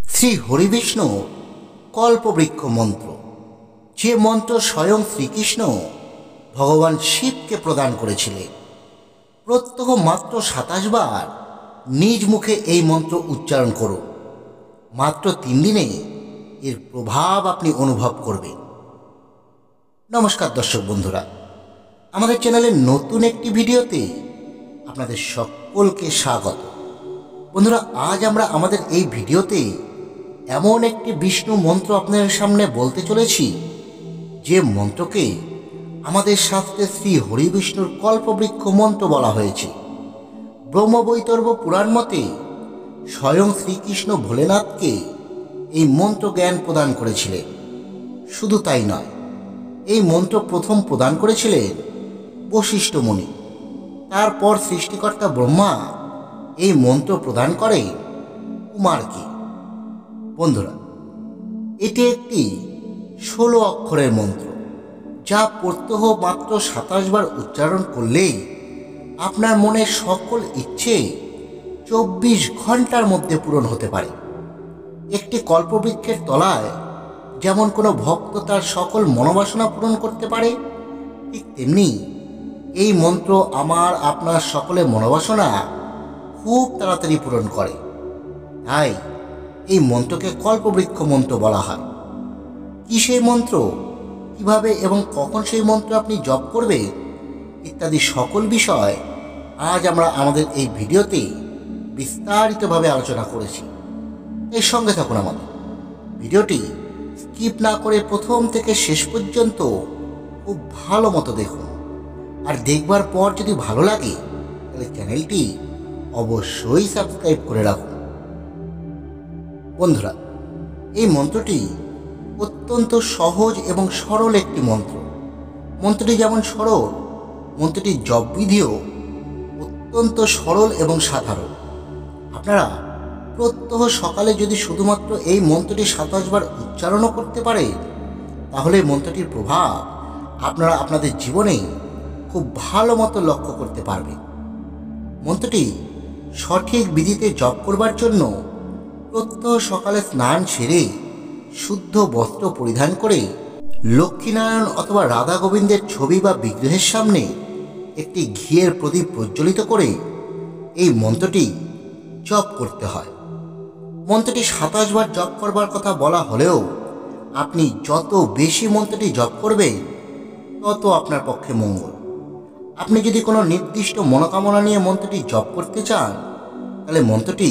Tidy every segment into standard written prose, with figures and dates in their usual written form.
শ্রী হরিবিষ্ণু কল্পবৃক্ষ মন্ত্র, যে মন্ত্র স্বয়ং শ্রীকৃষ্ণ ভগবান শিবকে প্রদান করেছিলেন। প্রত্যহ মাত্র ২৭ বার নিজ মুখে এই মন্ত্র উচ্চারণ করুন। মাত্র ৩ দিনে এর প্রভাব আপনি অনুভব করবেন। নমস্কার দর্শক বন্ধুরা, আমাদের চ্যানেলের নতুন একটি ভিডিওতে আপনাদের সকলকে স্বাগত। বন্ধুরা, আজ আমরা আমাদের এই ভিডিওতে এমন একটি বিষ্ণু মন্ত্র আপনাদের সামনে বলতে চলেছি, যে মন্ত্রকে আমাদের শাস্ত্রে শ্রী হরিবিষ্ণুর কল্পবৃক্ষ মন্ত্র বলা হয়েছে। ব্রহ্মবৈতর্ব পুরাণ মতে স্বয়ং শ্রীকৃষ্ণ ভোলেনাথকে এই মন্ত্র জ্ঞান প্রদান করেছিলেন। শুধু তাই নয়, এই মন্ত্র প্রথম প্রদান করেছিলেন বশিষ্ঠ মুনি। তারপর সৃষ্টিকর্তা ব্রহ্মা এই মন্ত্র প্রদান করেন কুমারকে। বন্ধুরা, এটি একটি 16 অক্ষরের মন্ত্র, যা প্রত্যহ মাত্র 27 বার উচ্চারণ করলেই আপনার মনের সকল ইচ্ছে 24 ঘন্টার মধ্যে পূরণ হতে পারে। একটি কল্পবৃক্ষের তলায় যেমন কোনো ভক্ত তার সকল মনোবাসনা পূরণ করতে পারে, ঠিক তেমনি এই মন্ত্র আমার আপনার সকলের মনোবাসনা খুব তাড়াতাড়ি পূরণ করে। তাই এই মন্ত্রকে কল্পবৃক্ষ মন্ত্র বলা হয়। কি সেই মন্ত্র, কিভাবে এবং কখন সেই মন্ত্র আপনি জপ করবেন ইত্যাদি সকল বিষয় আজ আমরা আমাদের এই ভিডিওতে বিস্তারিতভাবে আলোচনা করেছি। এর সঙ্গে থাকুন আমাদের ভিডিওটি স্কিপ না করে প্রথম থেকে শেষ পর্যন্ত খুব ভালো মতো দেখুন। আর দেখবার পর যদি ভালো লাগে তাহলে চ্যানেলটি অবশ্যই সাবস্ক্রাইব করে রাখুন। বন্ধুরা, এই মন্ত্রটি অত্যন্ত সহজ এবং সরল একটি মন্ত্র। মন্ত্রটি যেমন সরল, মন্ত্রটির জপবিধিও অত্যন্ত সরল এবং সাধারণ। আপনারা প্রত্যহ সকালে যদি শুধুমাত্র এই মন্ত্রটি 27 বার উচ্চারণও করতে পারেন, তাহলে মন্ত্রটির প্রভাব আপনারা আপনাদের জীবনে খুব ভালো মতো লক্ষ্য করতে পারবেন। মন্ত্রটি সঠিক বিধিতে জপ করবার জন্য প্রত্যহ সকালে স্নান সেরে শুদ্ধ বস্ত্র পরিধান করে লক্ষ্মীনারায়ণ অথবা রাধা গোবিন্দের ছবি বা বিগ্রহের সামনে একটি ঘিয়ের প্রদীপ প্রজ্বলিত করে এই মন্ত্রটি জপ করতে হয়। মন্ত্রটি 27 বার জপ করবার কথা বলা হলেও আপনি যত বেশি মন্ত্রটি জপ করবেন তত আপনার পক্ষে মঙ্গল। আপনি যদি কোনো নির্দিষ্ট মনোকামনা নিয়ে মন্ত্রটি জপ করতে চান, তাহলে মন্ত্রটি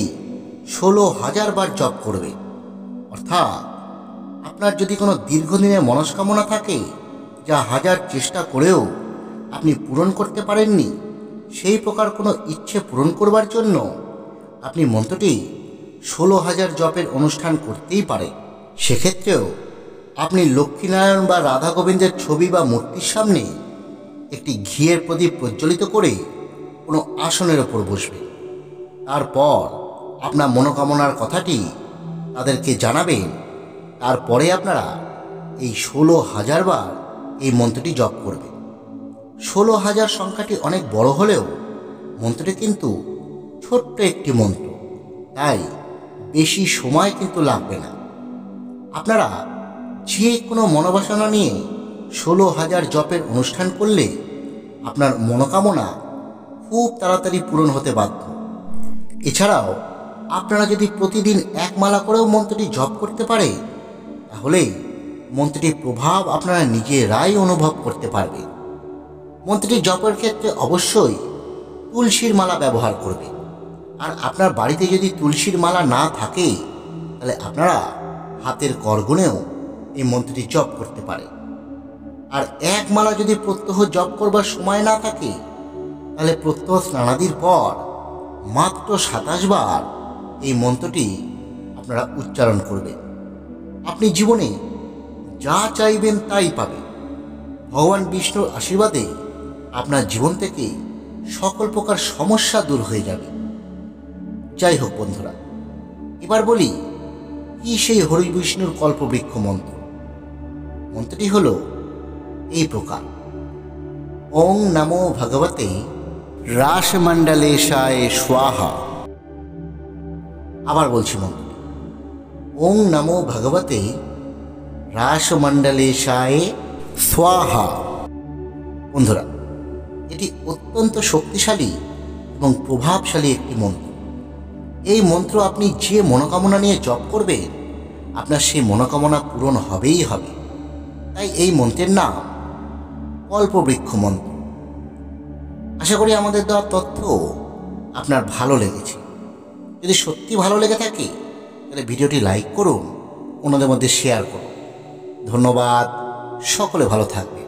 16,000 বার জপ করবে। অর্থাৎ আপনার যদি কোনো দীর্ঘদিনের মনস্কামনা থাকে, যা হাজার চেষ্টা করেও আপনি পূরণ করতে পারেননি, সেই প্রকার কোনো ইচ্ছে পূরণ করবার জন্য আপনি মন্ত্রটি 16,000 জপের অনুষ্ঠান করতেই পারেন। সেক্ষেত্রেও আপনি লক্ষ্মীনারায়ণ বা রাধা গোবিন্দের ছবি বা মূর্তির সামনে একটি ঘিয়ের প্রদীপ প্রজ্বলিত করে কোনো আসনের ওপর বসবেন। তারপর আপনার মনোকামনার কথাটি তাদেরকে জানাবেন। তারপরে আপনারা এই 16,000 বার এই মন্ত্রটি জপ করবেন। 16,000 সংখ্যাটি অনেক বড় হলেও মন্ত্রটি কিন্তু ছোট্ট একটি মন্ত্র, তাই বেশি সময় কিন্তু লাগবে না। আপনারা যে কোনো মনোবাসনা নিয়ে 16,000 জপের অনুষ্ঠান করলে আপনার মনোকামনা খুব তাড়াতাড়ি পূরণ হতে বাধ্য। এছাড়াও আপনারা যদি প্রতিদিন 1 মালা করেও মন্ত্রটি জপ করতে পারে, তাহলে মন্ত্রটির প্রভাব আপনারা নিজেরাই অনুভব করতে পারবেন। মন্ত্রটি জপের ক্ষেত্রে অবশ্যই তুলসীর মালা ব্যবহার করবে। আর আপনার বাড়িতে যদি তুলসীর মালা না থাকে, তাহলে আপনারা হাতের করগুনেও এই মন্ত্রটি জপ করতে পারে। আর 1 মালা যদি প্রত্যহ জপ করবার সময় না থাকে, তাহলে প্রত্যহ স্নানাদির পর মাত্র 27 বার এই মন্ত্রটি আপনারা উচ্চারণ করবেন। আপনি জীবনে যা চাইবেন তাই পাবেন। ভগবান বিষ্ণুর আশীর্বাদে আপনার জীবন থেকে সকল প্রকার সমস্যা দূর হয়ে যাবে। যাই হোক বন্ধুরা, এবার বলি কি সেই হরিবিষ্ণুর কল্পবৃক্ষ মন্ত্র। মন্ত্রটি হলো এই প্রকার: ওং নমো ভগবতে রাসমণ্ডলেশায় স্বাহা। আবার বলছি মন্ত্রটি: ওং নমো ভগবতে রাসমণ্ডলেশায় স্বাহা। বন্ধুরা, এটি অত্যন্ত শক্তিশালী এবং প্রভাবশালী একটি মন্ত্র। এই মন্ত্র আপনি যে মনোকামনা নিয়ে জপ করবেন, আপনার সেই মনোকামনা পূরণ হবেই হবে। তাই এই মন্ত্রের নাম কল্পবৃক্ষ মন্ত্র। আশা করি আমাদের দেওয়া তথ্য আপনার ভালো লেগেছে। যদি সত্যি ভালো লেগে থাকে তাহলে ভিডিওটি লাইক করুন, অন্যদের মধ্যে শেয়ার করুন। ধন্যবাদ। সকলে ভালো থাকবে।